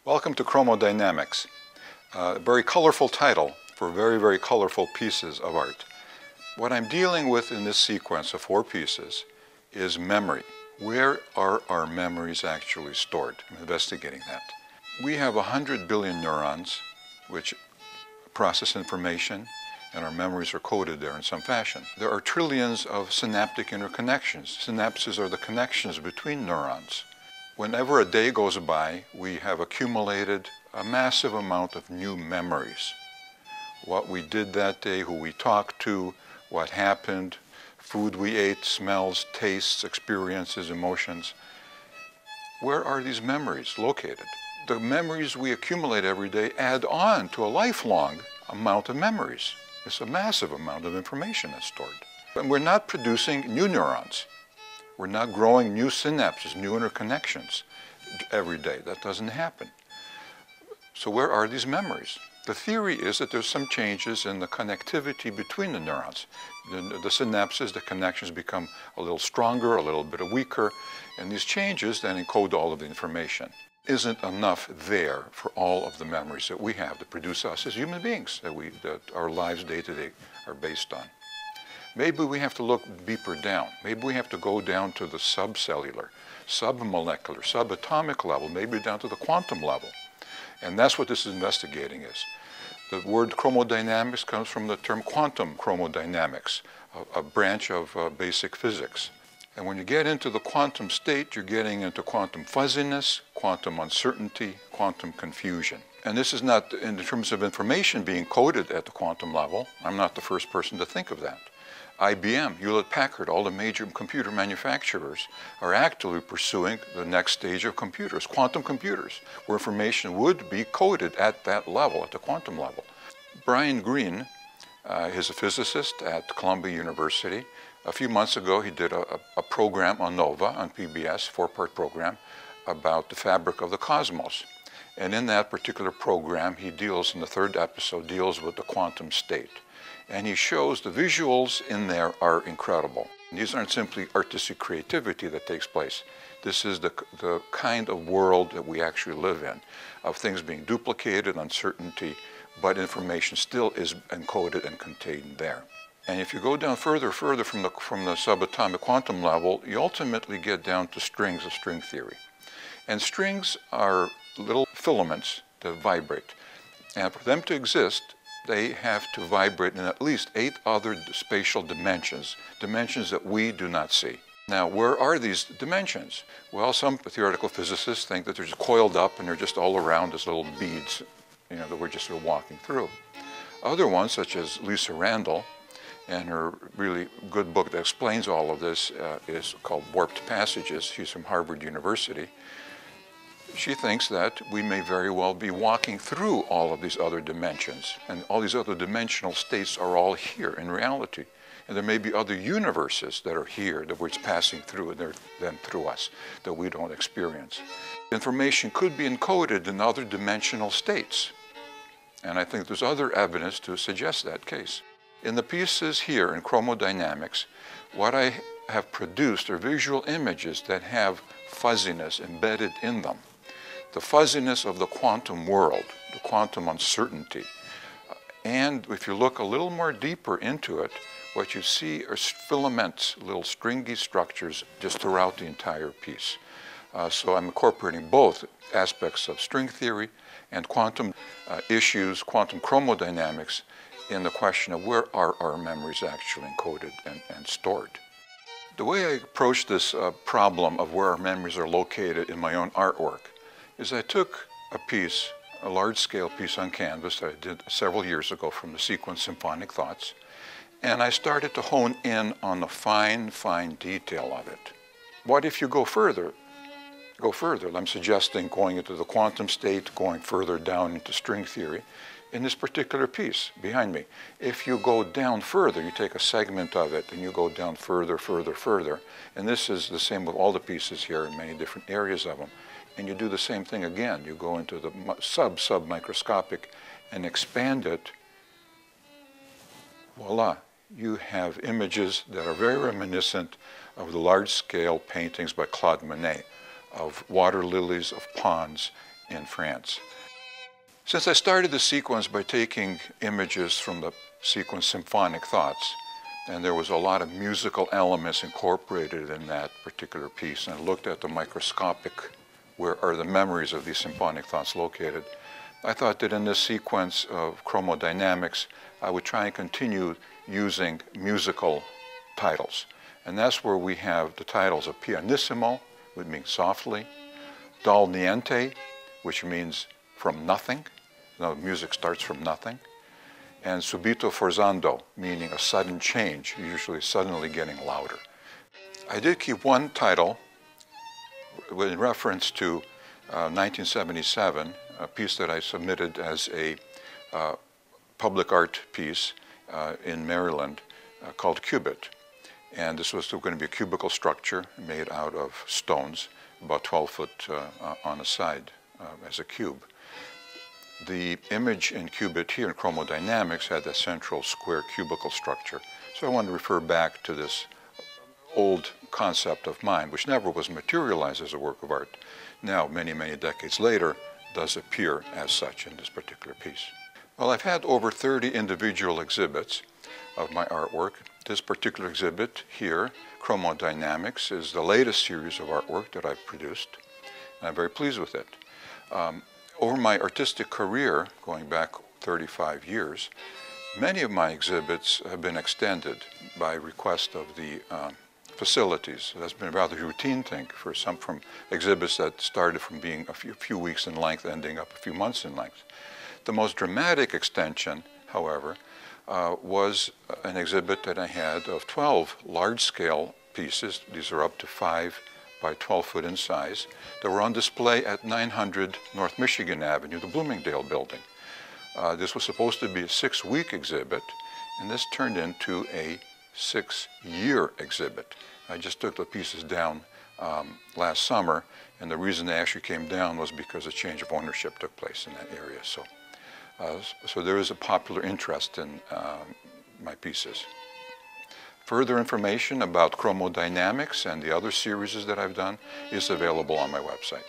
Welcome to Chromodynamics, a very colorful title for very, very colorful pieces of art. What I'm dealing with in this sequence of 4 pieces is memory. Where are our memories actually stored? I'm investigating that. We have 100 billion neurons which process information, and our memories are coded there in some fashion. There are trillions of synaptic interconnections. Synapses are the connections between neurons. Whenever a day goes by, we have accumulated a massive amount of new memories. What we did that day, who we talked to, what happened, food we ate, smells, tastes, experiences, emotions. Where are these memories located? The memories we accumulate every day add on to a lifelong amount of memories. It's a massive amount of information that's stored. And we're not producing new neurons. We're not growing new synapses, new interconnections every day. That doesn't happen. So where are these memories? The theory is that there's some changes in the connectivity between the neurons. The synapses, the connections become a little stronger, a little bit weaker, and these changes then encode all of the information. Isn't enough there for all of the memories that we have to produce us as human beings, that our lives day to day are based on. Maybe we have to look deeper down. Maybe we have to go down to the subcellular, submolecular, subatomic level, maybe down to the quantum level. And that's what this investigating is. The word chromodynamics comes from the term quantum chromodynamics, a branch of basic physics. And when you get into the quantum state, you're getting into quantum fuzziness, quantum uncertainty, quantum confusion. And this is not in terms of information being coded at the quantum level. I'm not the first person to think of that. IBM, Hewlett-Packard, all the major computer manufacturers are actively pursuing the next stage of computers, quantum computers, where information would be coded at that level, at the quantum level. Brian Greene is a physicist at Columbia University. A few months ago, he did a program on NOVA, on PBS, 4-part program, about the fabric of the cosmos. And in that particular program, he deals, in the 3rd episode, deals with the quantum state. And he shows the visuals in there are incredible. These aren't simply artistic creativity that takes place. This is the kind of world that we actually live in, of things being duplicated, uncertainty, but information still is encoded and contained there. And if you go down further from the subatomic quantum level, you ultimately get down to strings of string theory. And strings are little filaments that vibrate. And for them to exist, they have to vibrate in at least 8 other spatial dimensions, dimensions that we do not see. Now, where are these dimensions? Well, some theoretical physicists think that they're just coiled up and they're just all around as little beads, that we're just sort of walking through. Other ones, such as Lisa Randall, and her really good book that explains all of this is called Warped Passages. She's from Harvard University. She thinks that we may very well be walking through all of these other dimensions, and all these other dimensional states are all here in reality. And there may be other universes that are here, that we're passing through, and they're then through us, that we don't experience. Information could be encoded in other dimensional states. And I think there's other evidence to suggest that case. In the pieces here in chromodynamics, what I have produced are visual images that have fuzziness embedded in them. The fuzziness of the quantum world, the quantum uncertainty. And if you look a little more deeper into it, what you see are filaments, little stringy structures just throughout the entire piece. So I'm incorporating both aspects of string theory and quantum issues, quantum chromodynamics, in the question of where are our memories actually encoded and stored. The way I approach this problem of where our memories are located in my own artwork is I took a piece, a large-scale piece on canvas that I did several years ago from the sequence Symphonic Thoughts, and I started to hone in on the fine, fine detail of it. What if you go further? Go further. I'm suggesting going into the quantum state, going further down into string theory in this particular piece behind me. If you go down further, you take a segment of it and you go down further, and this is the same with all the pieces here in many different areas of them. And you do the same thing again. You go into the sub-microscopic and expand it. Voila, you have images that are very reminiscent of the large-scale paintings by Claude Monet, of water lilies, of ponds, in France. Since I started the sequence by taking images from the sequence Symphonic Thoughts, and there was a lot of musical elements incorporated in that particular piece, and I looked at the microscopic, where are the memories of these symphonic thoughts located, I thought that in this sequence of chromodynamics, I would try and continue using musical titles. And that's where we have the titles of pianissimo, which means softly, dal niente, which means from nothing. Now, music starts from nothing. And subito forzando, meaning a sudden change, usually suddenly getting louder. I did keep one title in reference to 1977, a piece that I submitted as a public art piece in Maryland called Cubit. And this was going to be a cubical structure made out of stones, about 12 foot on a side as a cube. The image in Cubit here in Chromodynamics had the central square cubical structure. So I wanted to refer back to this old concept of mine, which never was materialized as a work of art. Now, many, many decades later, does appear as such in this particular piece. Well, I've had over 30 individual exhibits of my artwork. This particular exhibit here, Chromodynamics, is the latest series of artwork that I've produced, and I'm very pleased with it. Over my artistic career, going back 35 years, many of my exhibits have been extended by request of the facilities. That's been a rather routine thing for some, from exhibits that started from being a few weeks in length, ending up a few months in length. The most dramatic extension, however, was an exhibit that I had of 12 large-scale pieces. These are up to 5 by 12 foot in size, that were on display at 900 North Michigan Avenue, the Bloomingdale building. This was supposed to be a 6-week exhibit, and this turned into a 6-year exhibit. I just took the pieces down last summer, and the reason they actually came down was because a change of ownership took place in that area. So there is a popular interest in my pieces. Further information about chromodynamics and the other series that I've done is available on my website.